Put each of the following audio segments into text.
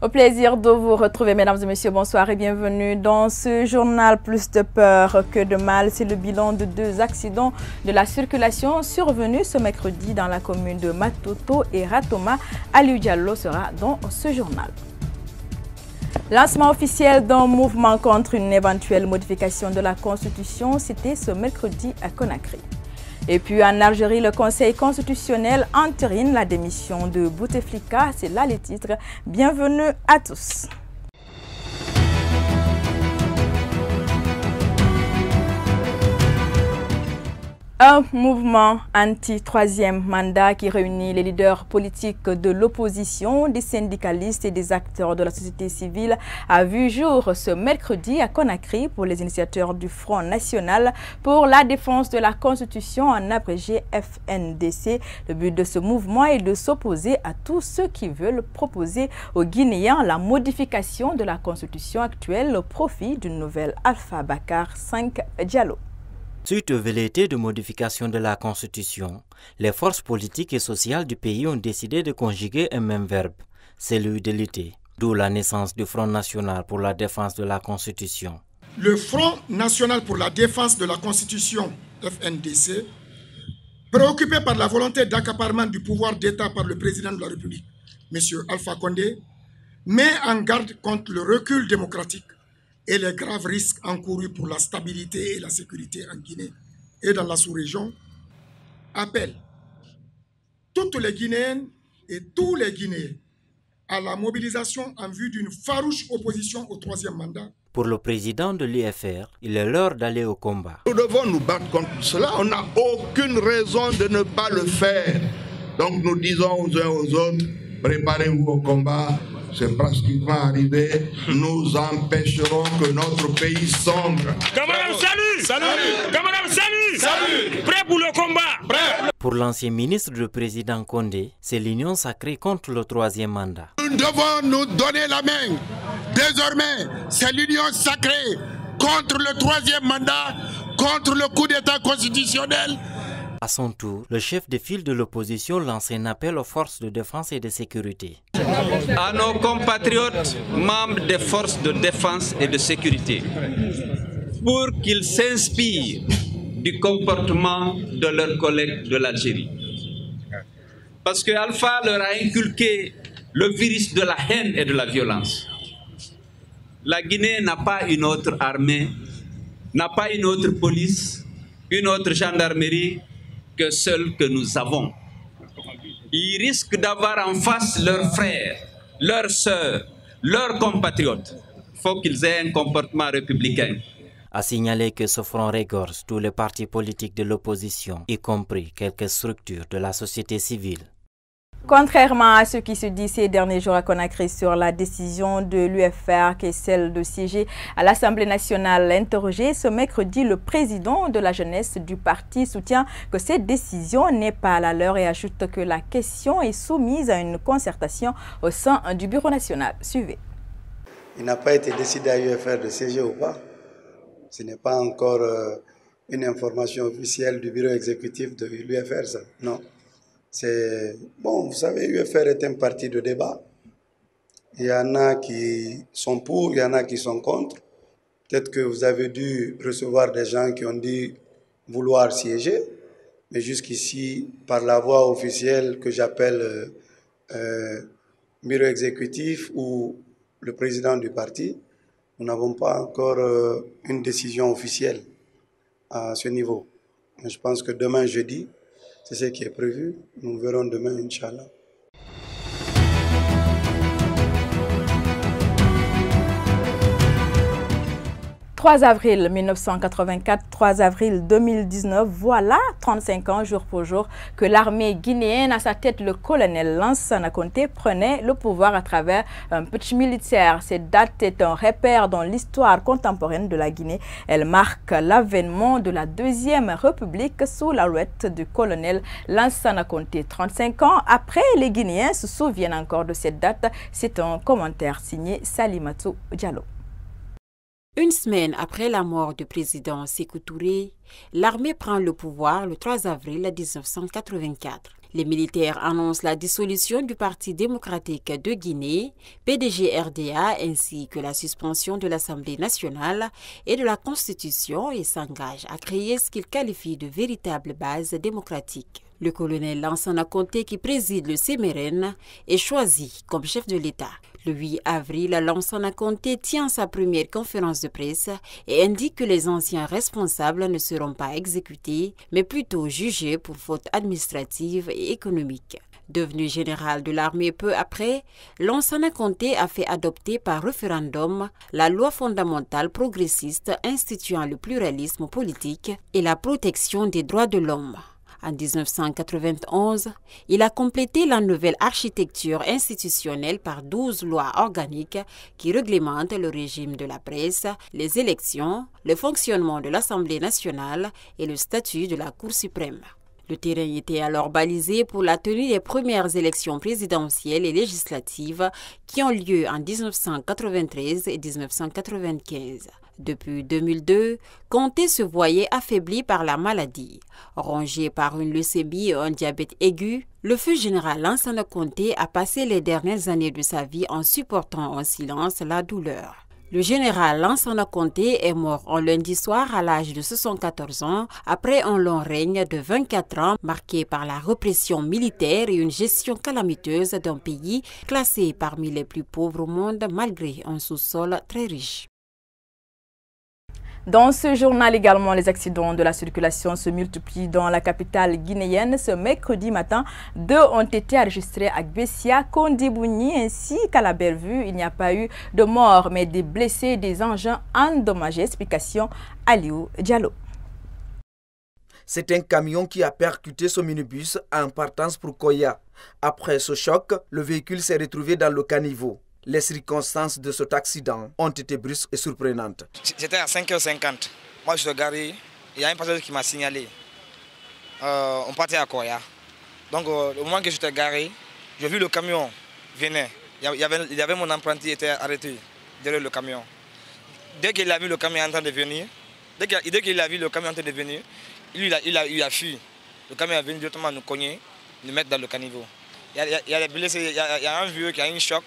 Au plaisir de vous retrouver, mesdames et messieurs, bonsoir et bienvenue dans ce journal. Plus de peur que de mal, c'est le bilan de 2 accidents de la circulation survenus ce mercredi dans la commune de Matoto et Ratoma. Aliou Diallo sera dans ce journal. Lancement officiel d'un mouvement contre une éventuelle modification de la Constitution, c'était ce mercredi à Conakry. Et puis en Algérie, le Conseil constitutionnel entérine la démission de Bouteflika. C'est là les titres. Bienvenue à tous. Un mouvement anti-troisième mandat qui réunit les leaders politiques de l'opposition, des syndicalistes et des acteurs de la société civile a vu jour ce mercredi à Conakry pour les initiateurs du Front national pour la défense de la Constitution, en abrégé FNDC. Le but de ce mouvement est de s'opposer à tous ceux qui veulent proposer aux Guinéens la modification de la Constitution actuelle au profit d'une nouvelle Alpha Bakar 5 Diallo. Suite aux velléités de modification de la Constitution, les forces politiques et sociales du pays ont décidé de conjuguer un même verbe, celui de lutter, d'où la naissance du Front national pour la défense de la Constitution. Le Front national pour la défense de la Constitution, FNDC, préoccupé par la volonté d'accaparement du pouvoir d'État par le président de la République, M. Alpha Condé, met en garde contre le recul démocratique et les graves risques encourus pour la stabilité et la sécurité en Guinée et dans la sous-région, appelle toutes les Guinéennes et tous les Guinéens à la mobilisation en vue d'une farouche opposition au 3e mandat. Pour le président de l'UFR, il est l'heure d'aller au combat. Nous devons nous battre contre cela. On n'a aucune raison de ne pas le faire. Donc nous disons aux uns aux autres, préparez-vous au combat. C'est pratiquement arrivé. Nous empêcherons que notre pays sombre. Camarade, salut! Salut! Camarade, salut! Salut! Prêt pour le combat? Prêt! Pour l'ancien ministre du président Condé, c'est l'union sacrée contre le 3e mandat. Nous devons nous donner la main. Désormais, c'est l'union sacrée contre le 3e mandat, contre le coup d'État constitutionnel. À son tour, le chef de file de l'opposition lance un appel aux forces de défense et de sécurité. À nos compatriotes membres des forces de défense et de sécurité, pour qu'ils s'inspirent du comportement de leurs collègues de l'Algérie. Parce que Alpha leur a inculqué le virus de la haine et de la violence. La Guinée n'a pas une autre armée, n'a pas une autre police, une autre gendarmerie que celle que nous avons. Ils risquent d'avoir en face leurs frères, leurs sœurs, leurs compatriotes. Il faut qu'ils aient un comportement républicain. A signaler que ce front regorge tous les partis politiques de l'opposition, y compris quelques structures de la société civile. Contrairement à ce qui se dit ces derniers jours à Conakry sur la décision de l'UFR, qui est celle de siéger à l'Assemblée nationale interrogée, ce mercredi, le président de la jeunesse du parti soutient que cette décision n'est pas à la leur et ajoute que la question est soumise à une concertation au sein du bureau national. Suivez. Il n'a pas été décidé à l'UFR de siéger ou pas. Ce n'est pas encore une information officielle du bureau exécutif de l'UFR, ça. Non. C'est bon, vous savez, l'UFR est un parti de débat. Il y en a qui sont pour, il y en a qui sont contre. Peut-être que vous avez dû recevoir des gens qui ont dit vouloir siéger, mais jusqu'ici, par la voie officielle que j'appelle bureau exécutif ou le président du parti, nous n'avons pas encore une décision officielle à ce niveau. Mais je pense que demain, jeudi, c'est ce qui est prévu. Nous verrons demain, Inch'Allah. 3 avril 1984, 3 avril 2019, voilà 35 ans jour pour jour que l'armée guinéenne, à sa tête le colonel Lansana Conté, prenait le pouvoir à travers un putsch militaire. Cette date est un repère dans l'histoire contemporaine de la Guinée. Elle marque l'avènement de la Deuxième République sous la houlette du colonel Lansana Conté. 35 ans après, les Guinéens se souviennent encore de cette date. C'est un commentaire signé Salimatou Diallo. Une semaine après la mort du président Sékou Touré, l'armée prend le pouvoir le 3 avril 1984. Les militaires annoncent la dissolution du Parti démocratique de Guinée, PDG-RDA, ainsi que la suspension de l'Assemblée nationale et de la Constitution et s'engagent à créer ce qu'ils qualifient de véritable base démocratique. Le colonel Lansana Conté, qui préside le CMRN, est choisi comme chef de l'État. Le 8 avril, Lansana Conté tient sa première conférence de presse et indique que les anciens responsables ne seront pas exécutés, mais plutôt jugés pour fautes administratives et économiques. Devenu général de l'armée peu après, Lansana Conté a fait adopter par référendum la loi fondamentale progressiste instituant le pluralisme politique et la protection des droits de l'homme. En 1991, il a complété la nouvelle architecture institutionnelle par 12 lois organiques qui réglementent le régime de la presse, les élections, le fonctionnement de l'Assemblée nationale et le statut de la Cour suprême. Le terrain était alors balisé pour la tenue des premières élections présidentielles et législatives qui ont lieu en 1993 et 1995. Depuis 2002, Conté se voyait affaibli par la maladie. Rongé par une leucémie et un diabète aigu, le feu général Lansana Conté a passé les dernières années de sa vie en supportant en silence la douleur. Le général Lansana Conté est mort en lundi soir à l'âge de 74 ans après un long règne de 24 ans marqué par la répression militaire et une gestion calamiteuse d'un pays classé parmi les plus pauvres au monde malgré un sous-sol très riche. Dans ce journal également, les accidents de la circulation se multiplient dans la capitale guinéenne. Ce mercredi matin, 2 ont été enregistrés à Bessia, Kondebougni ainsi qu'à la Bellevue. Il n'y a pas eu de morts mais des blessés et des engins endommagés. Explication Aliou Diallo. C'est un camion qui a percuté ce minibus en partance pour Koya. Après ce choc, le véhicule s'est retrouvé dans le caniveau. Les circonstances de cet accident ont été brusques et surprenantes. C'était à 5h50. Moi, je suis garé. Il y a un passager qui m'a signalé. On partait à Koya. Donc, au moment que j'étais garé, j'ai vu le camion venir. Il y avait mon apprenti qui était arrêté derrière le camion. Dès qu'il a vu le camion en train de venir, il a fui. Le camion est venu directement nous cogner, nous mettre dans le caniveau. Il y a des blessés, il y a un vieux qui a eu un choc.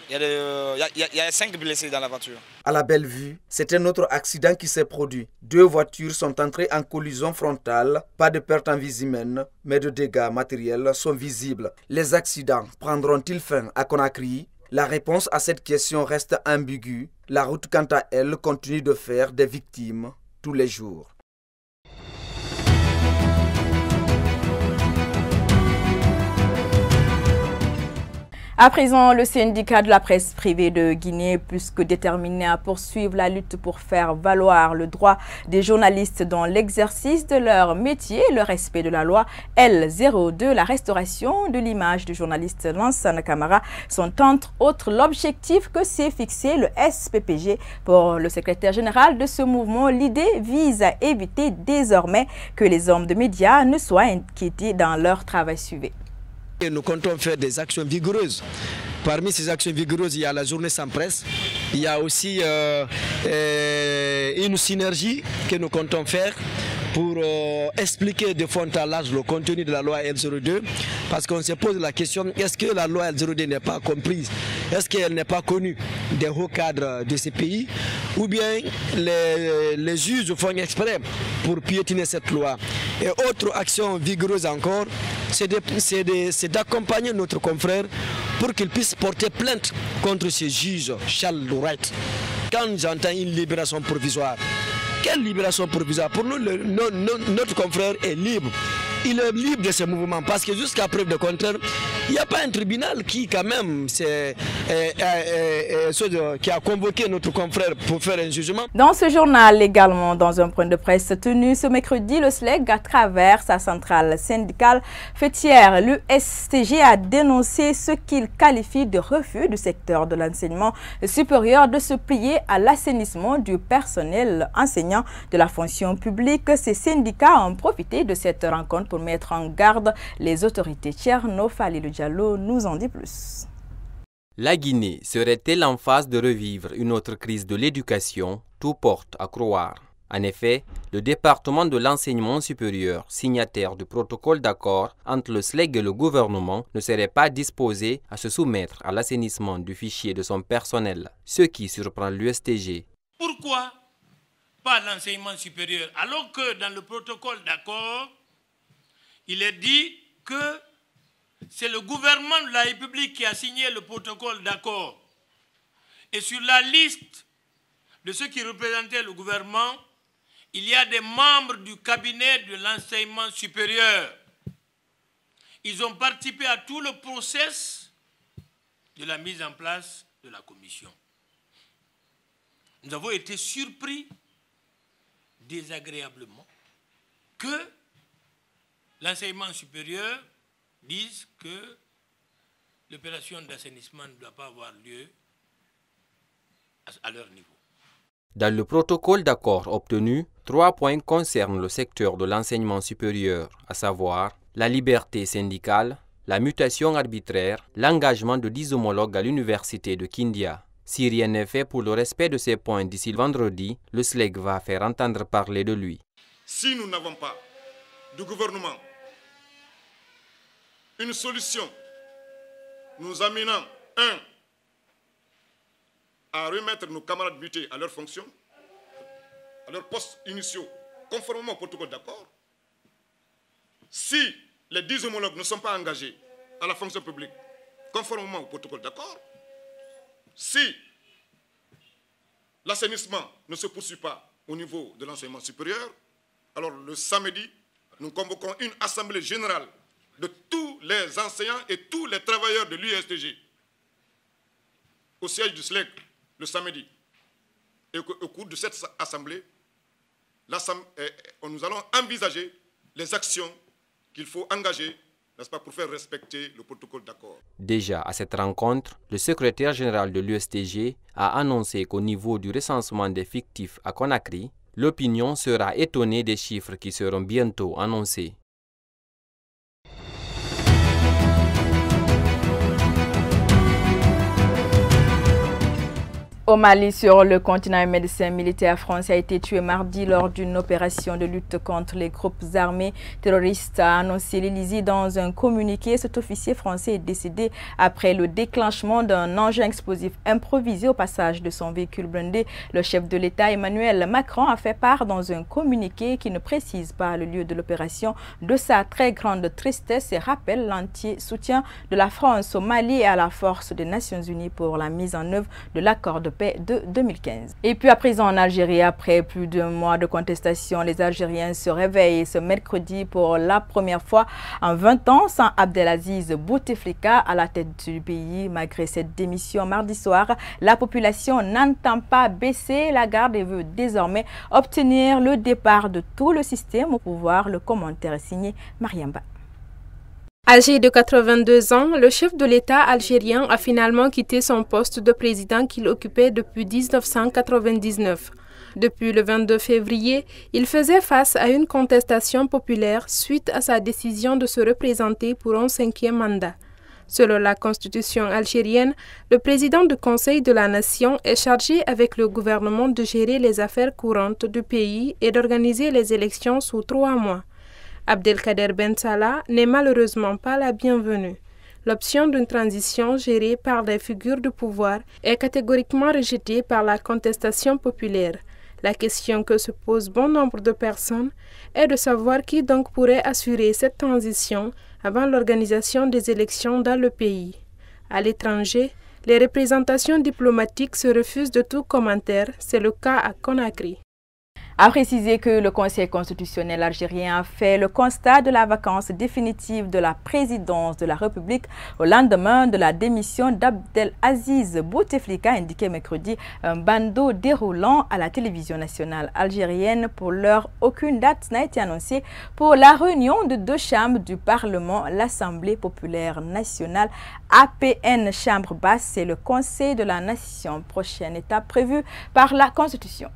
Il y a 5 blessés dans la voiture. À la Bellevue, c'est un autre accident qui s'est produit. 2 voitures sont entrées en collision frontale. Pas de pertes en vie humaine, mais de dégâts matériels sont visibles. Les accidents prendront-ils fin à Conakry? La réponse à cette question reste ambiguë. La route, quant à elle, continue de faire des victimes tous les jours. À présent, le syndicat de la presse privée de Guinée est plus que déterminé à poursuivre la lutte pour faire valoir le droit des journalistes dans l'exercice de leur métier et le respect de la loi L02. La restauration de l'image du journaliste Lansana Camara sont entre autres l'objectif que s'est fixé le SPPG. Pour le secrétaire général de ce mouvement, l'idée vise à éviter désormais que les hommes de médias ne soient inquiétés dans leur travail suivi. Nous comptons faire des actions vigoureuses. Parmi ces actions vigoureuses, il y a la journée sans presse. Il y a aussi une synergie que nous comptons faire pour expliquer de fond en large le contenu de la loi L02. Parce qu'on se pose la question, est-ce que la loi L02 n'est pas comprise? Est-ce qu'elle n'est pas connue des hauts cadres de ces pays? Ou bien les juges font exprès pour piétiner cette loi? Et autre action vigoureuse encore, c'est d'accompagner notre confrère pour qu'il puisse porter plainte contre ce juge Charles Louret. Quand j'entends une libération provisoire, quelle libération provisoire? Pour nous, notre confrère est libre. Il est libre de ce mouvement parce que jusqu'à preuve de contraire, il n'y a pas un tribunal qui quand même qui a convoqué notre confrère pour faire un jugement. Dans ce journal également, dans un point de presse tenu ce mercredi, le SLEG, à travers sa centrale syndicale fêtière, le STG a dénoncé ce qu'il qualifie de refus du secteur de l'enseignement supérieur de se plier à l'assainissement du personnel enseignant de la fonction publique. Ces syndicats ont profité de cette rencontre pour mettre en garde les autorités. Tcherno Falilou Diallo nous en dit plus. La Guinée serait-elle en phase de revivre une autre crise de l'éducation? Tout porte à croire. En effet, le département de l'enseignement supérieur, signataire du protocole d'accord entre le SLEG et le gouvernement, ne serait pas disposé à se soumettre à l'assainissement du fichier de son personnel, ce qui surprend l'USTG. Pourquoi pas l'enseignement supérieur, alors que dans le protocole d'accord, il est dit que c'est le gouvernement de la République qui a signé le protocole d'accord. Et sur la liste de ceux qui représentaient le gouvernement, il y a des membres du cabinet de l'enseignement supérieur. Ils ont participé à tout le process de la mise en place de la commission. Nous avons été surpris désagréablement que l'enseignement supérieur dise que l'opération d'assainissement ne doit pas avoir lieu à leur niveau. Dans le protocole d'accord obtenu, 3 points concernent le secteur de l'enseignement supérieur, à savoir la liberté syndicale, la mutation arbitraire, l'engagement de 10 homologues à l'université de Kindia. Si rien n'est fait pour le respect de ces points d'ici le vendredi, le SLEG va faire entendre parler de lui. Si nous n'avons pas du gouvernement une solution nous amenant, à remettre nos camarades butés à leurs fonctions, à leurs postes initiaux, conformément au protocole d'accord, si les 10 homologues ne sont pas engagés à la fonction publique, conformément au protocole d'accord, si l'assainissement ne se poursuit pas au niveau de l'enseignement supérieur, alors le samedi, nous convoquons une assemblée générale de tous les enseignants et tous les travailleurs de l'USTG au siège du SLEG le samedi. Et au cours de cette assemblée, nous allons envisager les actions qu'il faut engager, n'est-ce pas, pour faire respecter le protocole d'accord. Déjà à cette rencontre, le secrétaire général de l'USTG a annoncé qu'au niveau du recensement des fictifs à Conakry, l'opinion sera étonnée des chiffres qui seront bientôt annoncés. Au Mali, sur le continent, un médecin militaire français a été tué mardi lors d'une opération de lutte contre les groupes armés terroristes, a annoncé l'Élysée dans un communiqué. Cet officier français est décédé après le déclenchement d'un engin explosif improvisé au passage de son véhicule blindé. Le chef de l'État, Emmanuel Macron, a fait part dans un communiqué qui ne précise pas le lieu de l'opération de sa très grande tristesse et rappelle l'entier soutien de la France au Mali et à la force des Nations Unies pour la mise en œuvre de l'accord de paix de 2015. Et puis à présent en Algérie, après plus d'un mois de contestation, les Algériens se réveillent ce mercredi pour la première fois en 20 ans sans Abdelaziz Bouteflika à la tête du pays. Malgré cette démission mardi soir, la population n'entend pas baisser la garde et veut désormais obtenir le départ de tout le système au pouvoir. Le commentaire est signé Mariamba. Âgé de 82 ans, le chef de l'État algérien a finalement quitté son poste de président qu'il occupait depuis 1999. Depuis le 22 février, il faisait face à une contestation populaire suite à sa décision de se représenter pour un 5e mandat. Selon la constitution algérienne, le président du Conseil de la Nation est chargé avec le gouvernement de gérer les affaires courantes du pays et d'organiser les élections sous 3 mois. Abdelkader Ben Salah n'est malheureusement pas la bienvenue. L'option d'une transition gérée par les figures du pouvoir est catégoriquement rejetée par la contestation populaire. La question que se pose bon nombre de personnes est de savoir qui donc pourrait assurer cette transition avant l'organisation des élections dans le pays. À l'étranger, les représentations diplomatiques se refusent de tout commentaire, c'est le cas à Conakry. A précisé que le Conseil constitutionnel algérien a fait le constat de la vacance définitive de la présidence de la République au lendemain de la démission d'Abdelaziz Bouteflika, indiqué mercredi un bandeau déroulant à la télévision nationale algérienne. Pour l'heure, aucune date n'a été annoncée pour la réunion de 2 chambres du Parlement, l'Assemblée populaire nationale APN chambre basse et le Conseil de la nation. Prochaine étape prévue par la Constitution.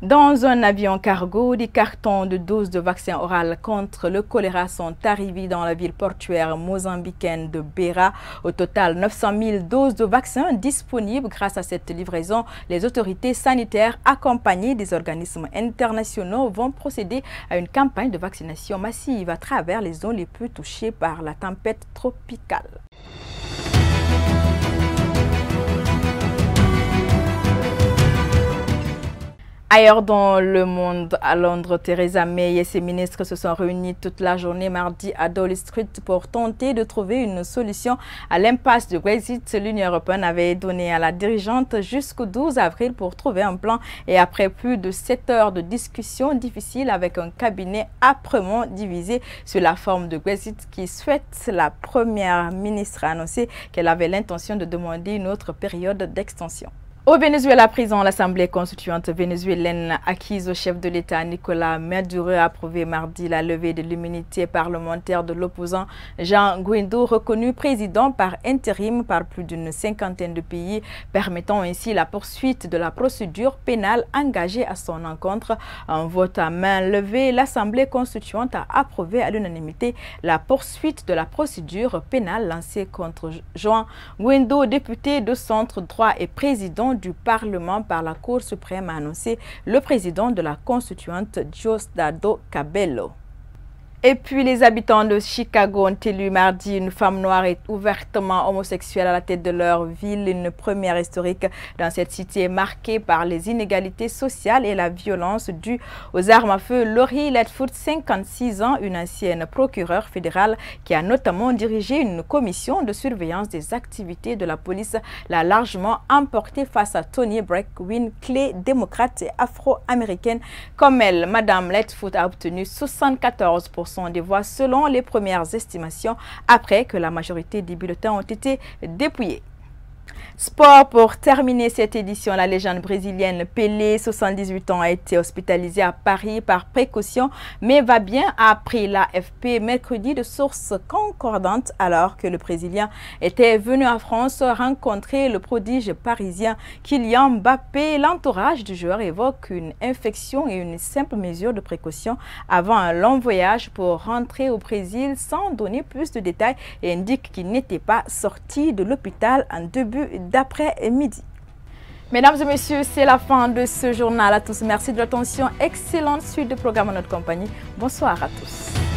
Dans un avion cargo, des cartons de doses de vaccin oral contre le choléra sont arrivés dans la ville portuaire mozambicaine de Beira. Au total, 900 000 doses de vaccins disponibles. Grâce à cette livraison, les autorités sanitaires accompagnées des organismes internationaux vont procéder à une campagne de vaccination massive à travers les zones les plus touchées par la tempête tropicale. Ailleurs dans le monde, à Londres, Theresa May et ses ministres se sont réunis toute la journée mardi à Downing Street pour tenter de trouver une solution à l'impasse du Brexit. L'Union européenne avait donné à la dirigeante jusqu'au 12 avril pour trouver un plan et après plus de 7 heures de discussions difficiles avec un cabinet âprement divisé sur la forme de Brexit qui souhaite, la première ministre a annoncé qu'elle avait l'intention de demander une autre période d'extension. Au Venezuela, à présent, l'Assemblée constituante vénézuélienne acquise au chef de l'État Nicolás Maduro a approuvé mardi la levée de l'immunité parlementaire de l'opposant Juan Guaidó, reconnu président par intérim par plus d'une cinquantaine de pays, permettant ainsi la poursuite de la procédure pénale engagée à son encontre. En vote à main levée, l'Assemblée constituante a approuvé à l'unanimité la poursuite de la procédure pénale lancée contre Juan Guaidó, député de centre droit et président du Parlement par la Cour suprême, a annoncé le président de la constituante Diosdado Cabello. Et puis, les habitants de Chicago ont élu mardi une femme noire et ouvertement homosexuelle à la tête de leur ville, une première historique dans cette cité marquée par les inégalités sociales et la violence due aux armes à feu. Lori Lightfoot, 56 ans, une ancienne procureure fédérale qui a notamment dirigé une commission de surveillance des activités de la police, l'a largement emportée face à Toni Brackwin, clé démocrate et afro-américaine. Comme elle, Madame Lightfoot a obtenu 74% des voix selon les premières estimations après que la majorité des bulletins ont été dépouillés. Sport pour terminer cette édition, la légende brésilienne Pelé, 78 ans, a été hospitalisé à Paris par précaution, mais va bien, a appris l'AFP mercredi de sources concordantes alors que le Brésilien était venu en France rencontrer le prodige parisien Kylian Mbappé. L'entourage du joueur évoque une infection et une simple mesure de précaution avant un long voyage pour rentrer au Brésil sans donner plus de détails et indique qu'il n'était pas sorti de l'hôpital en début d'après-midi. Mesdames et messieurs, c'est la fin de ce journal. À tous, merci de l'attention. Excellente suite de programme en notre compagnie. Bonsoir à tous.